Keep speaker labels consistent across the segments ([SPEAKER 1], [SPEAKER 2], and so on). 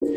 [SPEAKER 1] Question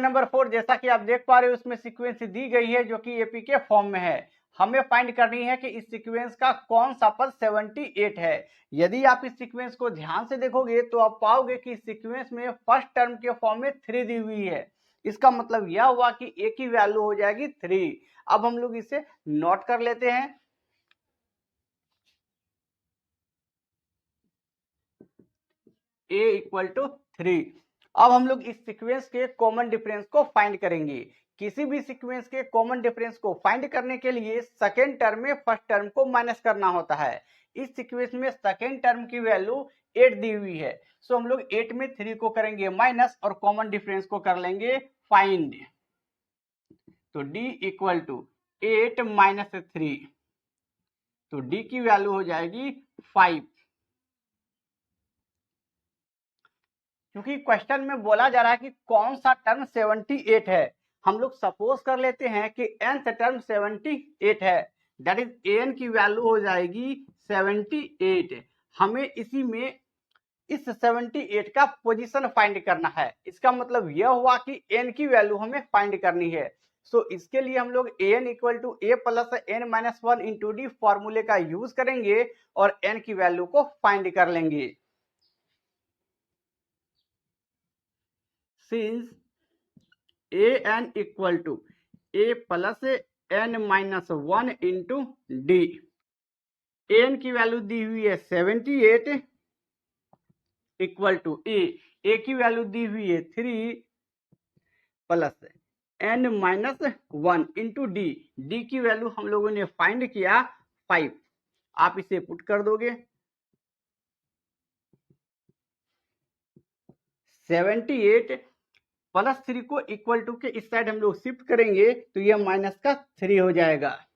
[SPEAKER 1] number 4, जैसा कि आप देख पा रहे हो उसमें सीक्वेंस दी गई है जो कि एपी के फॉर्म में है। हमें फाइंड करनी है कि इस सीक्वेंस का कौन सा पद 78 है। यदि आप इस सीक्वेंस को ध्यान से देखोगे तो आप पाओगे कि इस सीक्वेंस में फर्स्ट टर्म के फॉर्म में 3 दी हुई है। इसका मतलब यह हुआ कि ए की वैल्यू हो जाएगी 3। अब हम लोग इसे नोट कर लेते हैं। a equal to 3। अब हम लोग इस सीक्वेंस के कॉमन डिफरेंस को फाइंड करेंगे। किसी भी सीक्वेंस के कॉमन डिफरेंस को फाइंड करने के लिए सेकेंड टर्म में फर्स्ट टर्म को माइनस करना होता है। इस सीक्वेंस में सेकेंड टर्म की वैल्यू 8 दी हुई है, सो हम लोग 8 में 3 को करेंगे माइनस और कॉमन डिफरेंस को कर लेंगे फाइंड। तो d इक्वल टू 8 माइनस 3, तो d की वैल्यू हो जाएगी 5। क्योंकि क्वेश्चन में बोला जा रहा है कि कौन सा टर्म 78 है, हम लोग सपोज कर लेते हैं कि nth टर्म 78 है, दैट इज an की वैल्यू हो जाएगी 78। हमें इसी में इस 78 का पोजीशन फाइंड करना है। इसका मतलब यह हुआ कि n की वैल्यू हमें फाइंड करनी है। सो इसके लिए हम लोग an equal to a plus n minus 1 into d फॉर्मूले का यूज करेंगे और n की वैल्यू को फाइंड कर लेंगे। Since an equal to a plus n minus 1 into d, an की वैल्यू दी हुई है 78 इक्वल टू a की वैल्यू दी हुई है 3 plus n minus 1 into d की वैल्यू हम लोगों ने फाइंड किया 5। आप इसे पुट कर दोगे 78 प्लस 3 को इक्वल टू के इस साइड हम लोग शिफ्ट करेंगे तो यह माइनस का 3 हो जाएगा।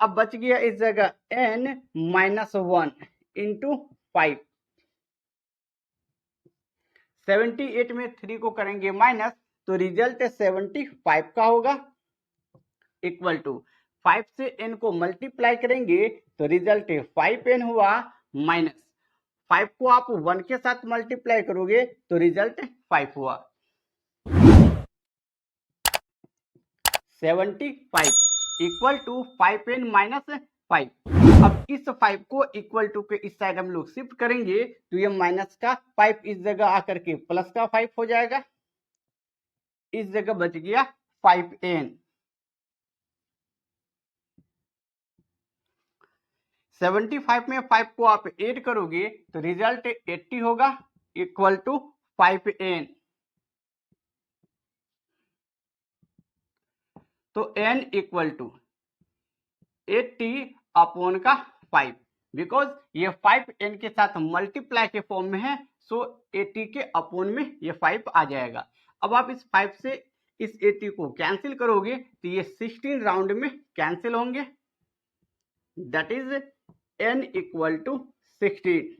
[SPEAKER 1] अब बच गया इस जगह n माइनस 1 इंटू 5। 78 में 3 को करेंगे माइनस तो रिजल्ट 75 का होगा इक्वल टू 5 से n को मल्टीप्लाई करेंगे तो रिजल्ट 5n हुआ माइनस 5 को आप 1 के साथ मल्टीप्लाई करोगे तो रिजल्ट 5 हुआ। 75 इक्वल टू 5n माइनस 5। अब इस 5 को इक्वल टू के इस साइड हम लोग शिफ्ट करेंगे तो ये माइनस का 5 इस जगह आकर के प्लस का 5 हो जाएगा। इस जगह बच गया 5n। 75 में 5 को आप ऐड करोगे तो रिजल्ट 80 होगा इक्वल टू 5n। तो n इक्वल टू 80 अपॉन का 5, बिकॉज ये 5n के साथ मल्टीप्लाई के फॉर्म में है, सो 80 के अपॉन में ये 5 आ जाएगा। अब आप इस 5 से इस 80 को कैंसिल करोगे तो ये 16 राउंड में कैंसिल होंगे, that is n equal to 16।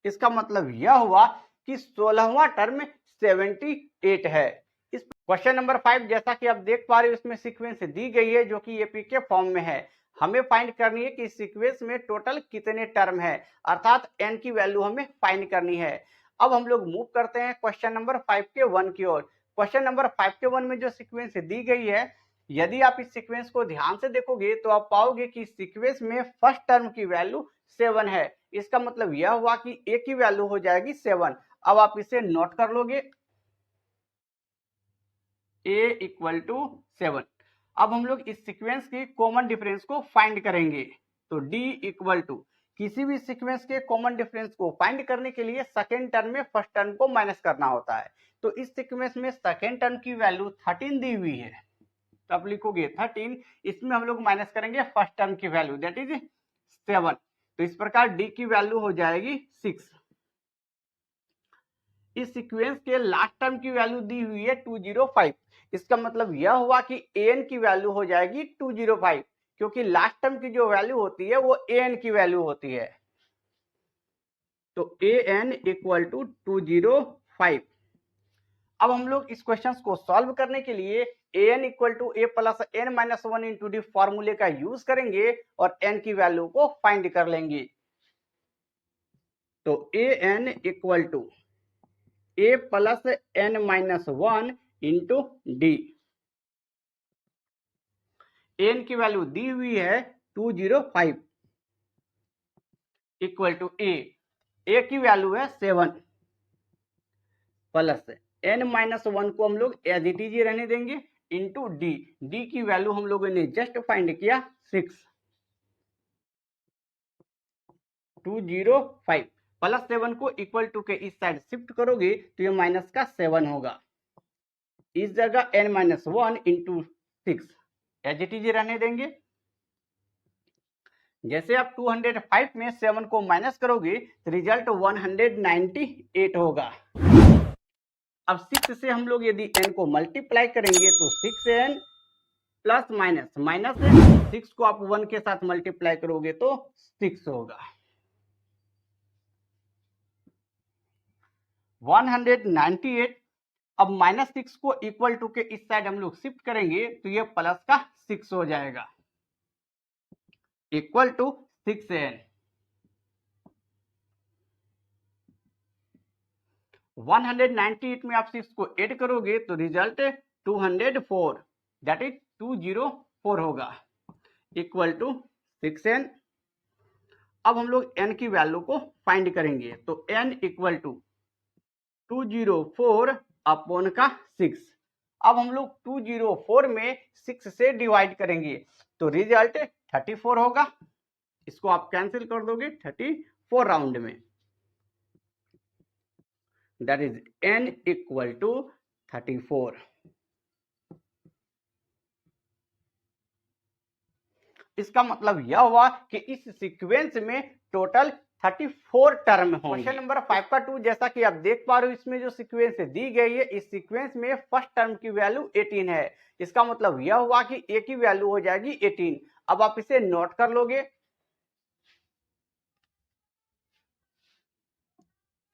[SPEAKER 1] इसका मतलब यह हुआ कि 16वां टर्म 78 है। इस क्वेश्चन नंबर 5 जैसा कि आप देख पा रहे हो इसमें सीक्वेंस दी गई है जो कि एपी के फॉर्म में है। हमें फाइंड करनी है कि इस सीक्वेंस में टोटल कितने टर्म है, अर्थात n की वैल्यू हमें फाइंड करनी है। अब हम लोग मूव करते हैं क्वेश्चन नंबर 5 के 1 की ओर। क्वेश्चन नंबर 5 के 1 में जो सीक्वेंस दी गई है, यदि आप इस सीक्वेंस को ध्यान से देखोगे तो आप पाओगे कि इस सीक्वेंस में फर्स्ट टर्म की वैल्यू 7 है। इसका मतलब यह हुआ कि a की वैल्यू हो जाएगी 7। अब आप इसे नोट कर लोगे a इक्वल टू 7। अब हम लोग इस सीक्वेंस की कॉमन डिफरेंस को फाइंड करेंगे। तो d इक्वल टू किसी भी सीक्वेंस के कॉमन डिफरेंस को फाइंड करने के लिए सेकेंड टर्म में फर्स्ट टर्म को माइनस करना होता है। तो इस सीक्वेंस में सेकेंड टर्म की वैल्यू 13 दी हुई है, तो आप लिखोगे 13, इसमें हम लोग माइनस करेंगे फर्स्ट टर्म की वैल्यू दैट इज 7। तो इस प्रकार d की वैल्यू हो जाएगी 6। इस सीक्वेंस के लास्ट टर्म की वैल्यू दी हुई है 205। इसका मतलब यह हुआ कि an की वैल्यू हो जाएगी 205, क्योंकि लास्ट टर्म की जो वैल्यू होती है वो an की वैल्यू होती है। तो an इक्वल टू 205। अब हम लोग इस क्वेश्चन को सॉल्व करने के लिए an equal to a plus n minus one into d फॉर्मूले का यूज करेंगे और n की वैल्यू को फाइंड कर लेंगे। तो an equal to a plus n minus one into d, n की वैल्यू दी हुई है 205 इक्वल टू ए की वैल्यू है 7 प्लस एन माइनस वन को हम लोग एज इट इज रहने देंगे इंटू डी की वैल्यू हम लोगों ने जस्ट फाइंड किया 6, 205 प्लस 7 को इक्वल टू के इस साइड शिफ्ट करोगे तो ये माइनस का 7 होगा। इस जगह n minus one into 6 as it is रहने देंगे। जैसे आप 205 में 7 को माइनस करोगे तो रिजल्ट 198 होगा। अब 6 से हम लोग यदि n को मल्टीप्लाई करेंगे तो 6n प्लस माइनस माइनस 6 को आप 1 के साथ मल्टीप्लाई करोगे तो 6 होगा। 198। अब माइनस 6 को इक्वल टू के इस साइड हम लोग शिफ्ट करेंगे तो ये प्लस का 6 हो जाएगा इक्वल टू 6n। 198 में आप 6 को ऐड करोगे तो रिजल्ट 204 दैट इज 204 होगा इक्वल टू 6n। अब हम लोग n की वैल्यू को फाइंड करेंगे तो n इक्वल टू 204 अपॉन का 6। अब हम लोग 204 में 6 से डिवाइड करेंगे तो रिजल्ट 34 होगा। इसको आप कैंसिल कर दोगे 34 राउंड में, that is n equal to 34। इसका मतलब यह हुआ कि इस सीक्वेंस में टोटल 34 टर्म होंगे। क्वेश्चन नंबर 5 का 2 जैसा कि आप देख पा रहे हो इसमें जो सीक्वेंस दी गई है इस सीक्वेंस में फर्स्ट टर्म की वैल्यू 18 है। इसका मतलब यह हुआ कि a की वैल्यू हो जाएगी 18। अब आप इसे नोट कर लोगे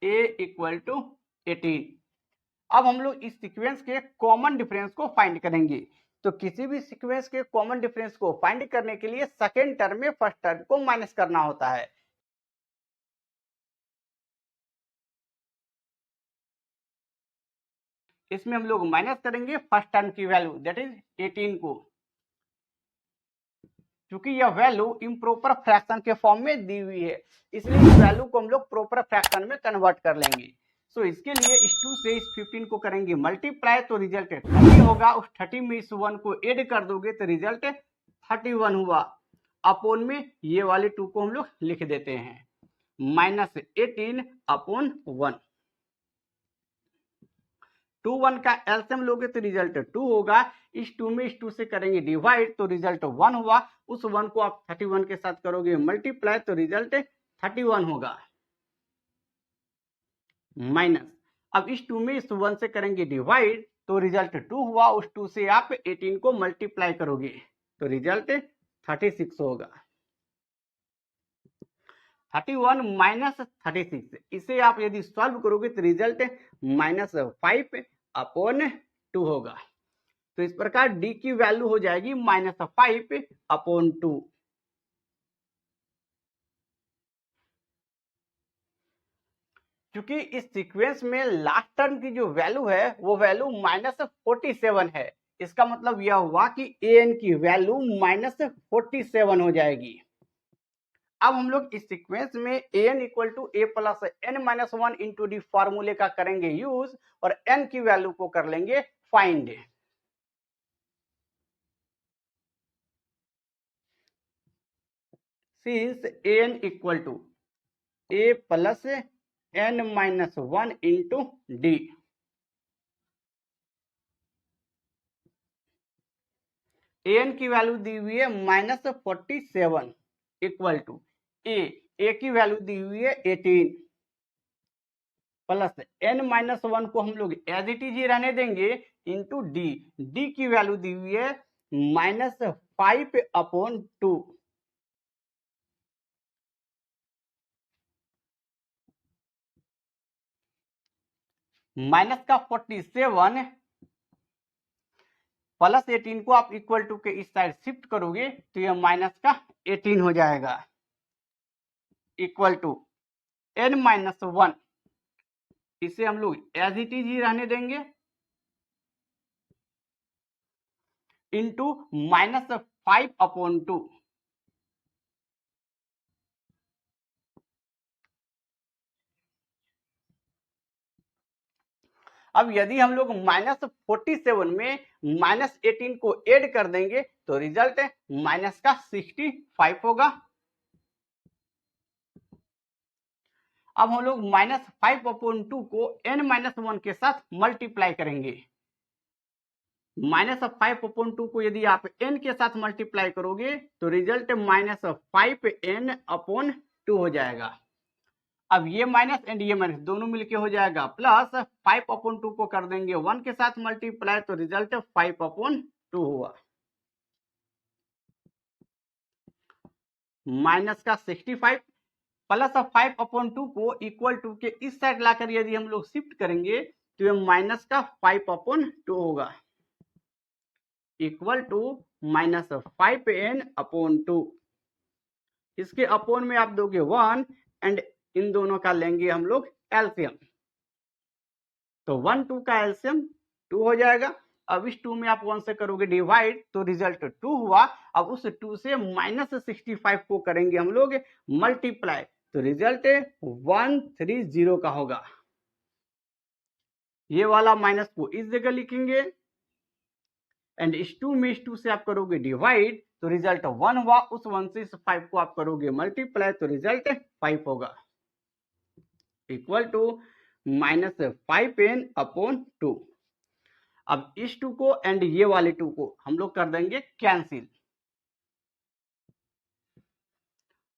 [SPEAKER 1] a इक्वल टू 18। अब हम लोग इस सीक्वेंस के कॉमन डिफरेंस को फाइंड करेंगे। तो किसी भी सीक्वेंस के कॉमन डिफरेंस को फाइंड करने के लिए सेकेंड टर्म में फर्स्ट टर्म को माइनस करना होता है। इसमें हम लोग माइनस करेंगे फर्स्ट टर्म की वैल्यू दैट इज 18 को, क्योंकि यह वैल्यू इम्प्रॉपर फ्रैक्शन के फॉर्म में दी हुई है इसलिए इस वैल्यू को हम लोग प्रॉपर फ्रैक्शन में कन्वर्ट कर लेंगे। सो इसके लिए इस 2 से इस 15 को करेंगे मल्टीप्लाई तो रिजल्ट 30 होगा। उस 30 में इस 1 को ऐड कर दोगे तो रिजल्ट 31 हुआ। अपॉन में ये वाले 2 को हम लोग लिख देते हैं -18 अपॉन 1। 2 1 का एलसीएम लोगे तो रिजल्ट 2 होगा। इस 2 में इस 2 से करेंगे डिवाइड तो रिजल्ट 1 हुआ। उस 1 को आप 31 के साथ करोगे मल्टीप्लाई तो रिजल्ट 31 होगा माइनस। अब इस 2 में इस 1 से करेंगे डिवाइड तो रिजल्ट 2 हुआ। उस 2 से आप 18 को मल्टीप्लाई करोगे तो रिजल्ट 36 होगा। 31 माइनस 36 इसे आप यदि सॉल्व करोगे तो रिजल्ट -5 अपॉन 2 होगा। तो इस प्रकार d की वैल्यू हो जाएगी -5 अपॉन 2। क्योंकि इस सीक्वेंस में लास्ट टर्म की जो वैल्यू है वो वैल्यू -47 है। इसका मतलब यह हुआ कि an की वैल्यू -47 हो जाएगी। अब हम लोग इस सीक्वेंस में an equal to a plus n minus one into d फॉर्मूले का करेंगे यूज और n की वैल्यू को कर लेंगे find. Since an equal to a plus n minus one into d, an की वैल्यू दी हुई है -47 इक्वल टू ए की वैल्यू दी हुई है 18 प्लस n माइनस वन को हम लोग एज इट इज रहने देंगे इंटू डी की वैल्यू दी हुई है -5 अपॉन 2। माइनस का 47 प्लस 18 को आप इक्वल टू के इस साइड शिफ्ट करोगे तो यह माइनस का 18 हो जाएगा, इक्वल टू n-1, इसे हम लोग एज इट इज ही रहने देंगे, इंटू -5/2। अब यदि हम लोग -47 में -18 को ऐड कर देंगे तो रिजल्ट माइनस का 65 होगा। अब हम लोग -5/2 को n-1 के साथ मल्टीप्लाई करेंगे। -5/2 को यदि आप n के साथ मल्टीप्लाई करोगे तो रिजल्ट -5n/2 हो जाएगा। अब ये माइनस एंड ये माइनस दोनों मिलके हो जाएगा प्लस 5/2 को कर देंगे 1 के साथ मल्टीप्लाई तो रिजल्ट 5/2 हुआ, माइनस का 65 प्लस 5/2 को इक्वल टू के इस साइड लाकर यदि हम लोग शिफ्ट करेंगे तो ये माइनस का 5/2 होगा, इक्वल टू -5n/2। इसके अपोन में आप दोगे 1 एंड इन दोनों का लेंगे हम लोग एलसीएम, तो 1 2 का एलसीएम 2 हो जाएगा। अब इस 2 में आप 1 से करोगे डिवाइड तो रिजल्ट 2 हुआ। अब उस 2 से -65 को करेंगे हम लोग मल्टीप्लाई तो रिजल्ट 130 का होगा। ये वाला माइनस को इस जगह लिखेंगे एंड इस 2 में इस 2 से आप करोगे डिवाइड तो रिजल्ट 1 हुआ। उस 1 से इस 5 को आप करोगे मल्टीप्लाई तो रिजल्ट 5 होगा, इक्वल टू -5n/2। अब इस 2 को एंड ये वाले 2 को हम लोग कर देंगे कैंसिल,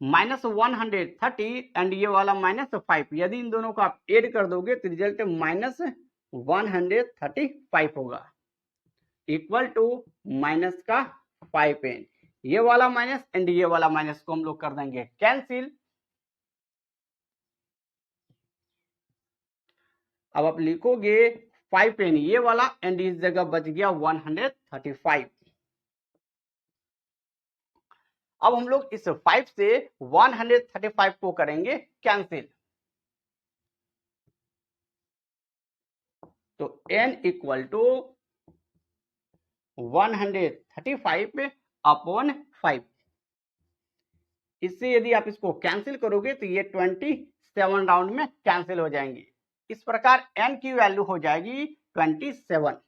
[SPEAKER 1] -130 एंड ये वाला -5, यदि इन दोनों को आप ऐड कर दोगे तो रिजल्ट -135 होगा, इक्वल टू माइनस का 5n। ये वाला माइनस एंड ये वाला माइनस को हम लोग कर देंगे कैंसिल। अब आप लिखोगे 5n ये वाला एंड इस जगह बच गया 135। अब हम लोग इस 5 से 135 को करेंगे कैंसिल, तो n इक्वल टू 135/5। इससे यदि आप इसको कैंसिल करोगे तो ये 27 राउंड में कैंसिल हो जाएंगे। इस प्रकार n की वैल्यू हो जाएगी 27,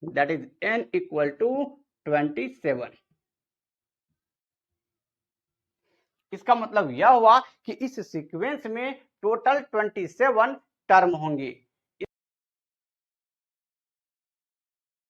[SPEAKER 1] that is n equal to 27। इसका मतलब यह हुआ कि इस सीक्वेंस में टोटल 27 टर्म होंगे।